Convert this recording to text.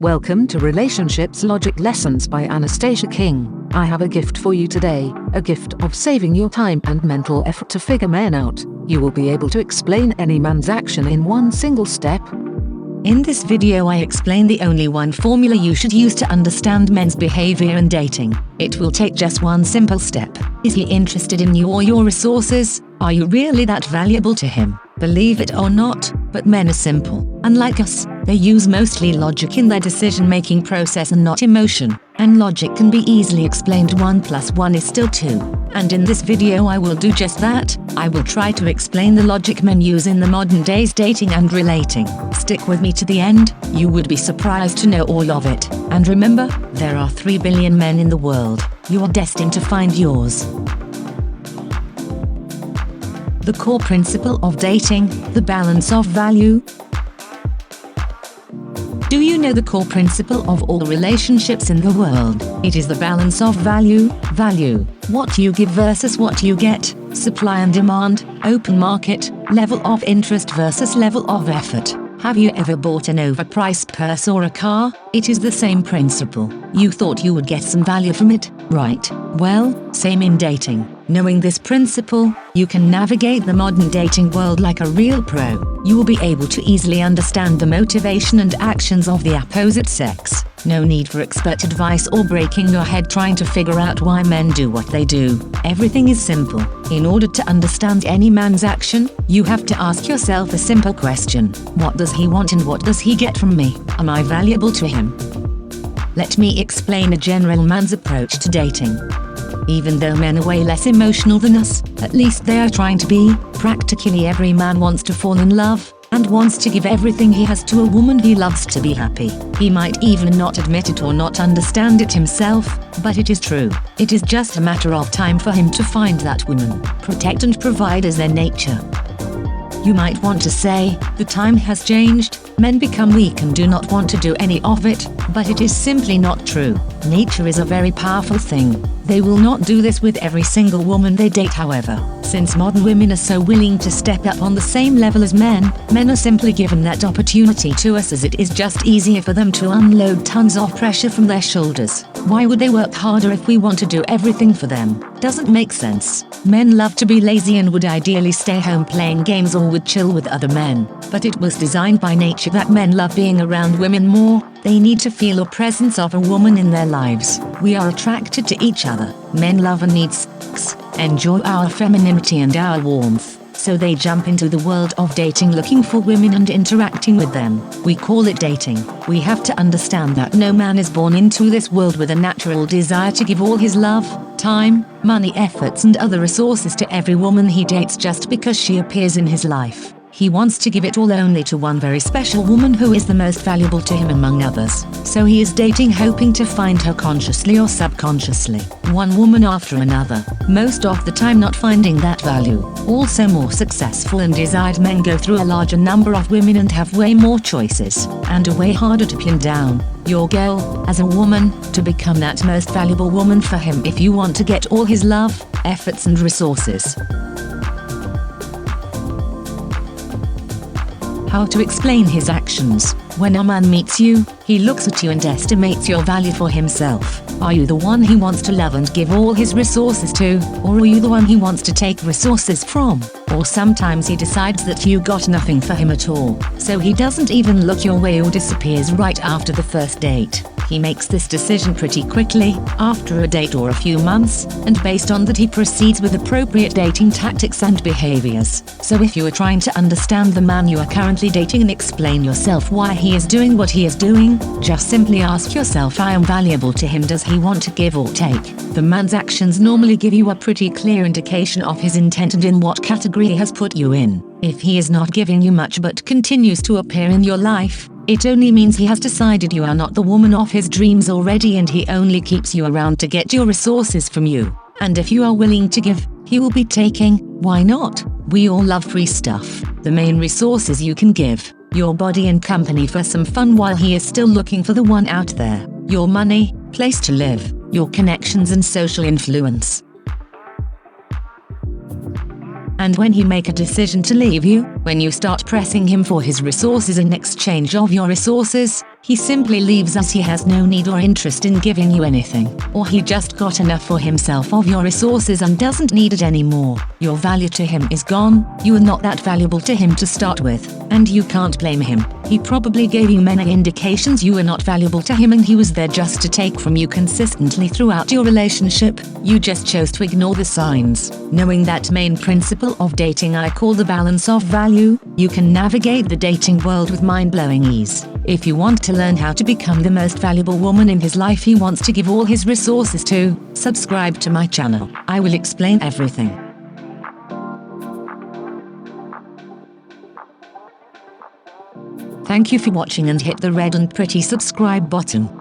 Welcome to Relationships Logic Lessons by Anastasia King. I have a gift for you today, a gift of saving your time and mental effort to figure men out. You will be able to explain any man's action in one single step. In this video I explain the only one formula you should use to understand men's behavior in dating. It will take just one simple step. Is he interested in you or your resources? Are you really that valuable to him? Believe it or not, but men are simple. Unlike us, they use mostly logic in their decision-making process and not emotion. And logic can be easily explained. 1 + 1 is still 2. And in this video I will do just that. I will try to explain the logic men use in the modern days dating and relating. Stick with me to the end, you would be surprised to know all of it. And remember, there are 3 billion men in the world. You are destined to find yours. The core principle of dating, the balance of value. Do you know the core principle of all relationships in the world? It is the balance of value. What you give versus what you get, supply and demand, open market, level of interest versus level of effort. Have you ever bought an overpriced purse or a car? It is the same principle. You thought you would get some value from it, right? Well, same in dating. Knowing this principle, you can navigate the modern dating world like a real pro. You will be able to easily understand the motivation and actions of the opposite sex. No need for expert advice or breaking your head trying to figure out why men do what they do. Everything is simple. In order to understand any man's action, you have to ask yourself a simple question. What does he want and what does he get from me? Am I valuable to him? Let me explain a general man's approach to dating. Even though men are way less emotional than us, at least they are trying to be. Practically every man wants to fall in love, and wants to give everything he has to a woman he loves to be happy. He might even not admit it or not understand it himself, but it is true. It is just a matter of time for him to find that woman. Protect and provide is their nature. You might want to say, the time has changed, men become weak and do not want to do any of it, but it is simply not true. Nature is a very powerful thing. They will not do this with every single woman they date, however. Since modern women are so willing to step up on the same level as men are simply given that opportunity to us as it is just easier for them to unload tons of pressure from their shoulders. Why would they work harder if we want to do everything for them? Doesn't make sense. Men love to be lazy and would ideally stay home playing games or would chill with other men. But it was designed by nature that men love being around women more. They need to feel a presence of a woman in their lives. We are attracted to each other. Men love and need sex, enjoy our femininity and our warmth. So they jump into the world of dating looking for women and interacting with them. We call it dating. We have to understand that no man is born into this world with a natural desire to give all his love, time, money, efforts and other resources to every woman he dates just because she appears in his life. He wants to give it all only to one very special woman who is the most valuable to him among others. So he is dating hoping to find her consciously or subconsciously, one woman after another, most of the time not finding that value. Also, more successful and desired men go through a larger number of women and have way more choices, and are way harder to pin down. Your goal, as a woman, to become that most valuable woman for him if you want to get all his love, efforts and resources. How to explain his actions. When a man meets you, he looks at you and estimates your value for himself. Are you the one he wants to love and give all his resources to, or are you the one he wants to take resources from? Or sometimes he decides that you got nothing for him at all, so he doesn't even look your way or disappears right after the first date. He makes this decision pretty quickly, after a date or a few months, and based on that he proceeds with appropriate dating tactics and behaviors. So if you are trying to understand the man you are currently dating and explain yourself why he is doing what he is doing, just simply ask yourself, I am valuable to him, does he want to give or take? The man's actions normally give you a pretty clear indication of his intent and in what category he has put you in. If he is not giving you much but continues to appear in your life, it only means he has decided you are not the woman of his dreams already and he only keeps you around to get your resources from you. And if you are willing to give, he will be taking. Why not? We all love free stuff. The main resources you can give: your body and company for some fun while he is still looking for the one out there, your money, place to live, your connections and social influence. And when he make a decision to leave you, when you start pressing him for his resources in exchange of your resources, He simply leaves as he has no need or interest in giving you anything, or he just got enough for himself of your resources and doesn't need it anymore. Your value to him is gone, you are not that valuable to him to start with, and you can't blame him. He probably gave you many indications you were not valuable to him and he was there just to take from you consistently throughout your relationship. You just chose to ignore the signs. Knowing that main principle of dating I call the balance of value, you can navigate the dating world with mind-blowing ease. If you want to learn how to become the most valuable woman in his life he wants to give all his resources to, subscribe to my channel. I will explain everything. Thank you for watching and hit the red and pretty subscribe button.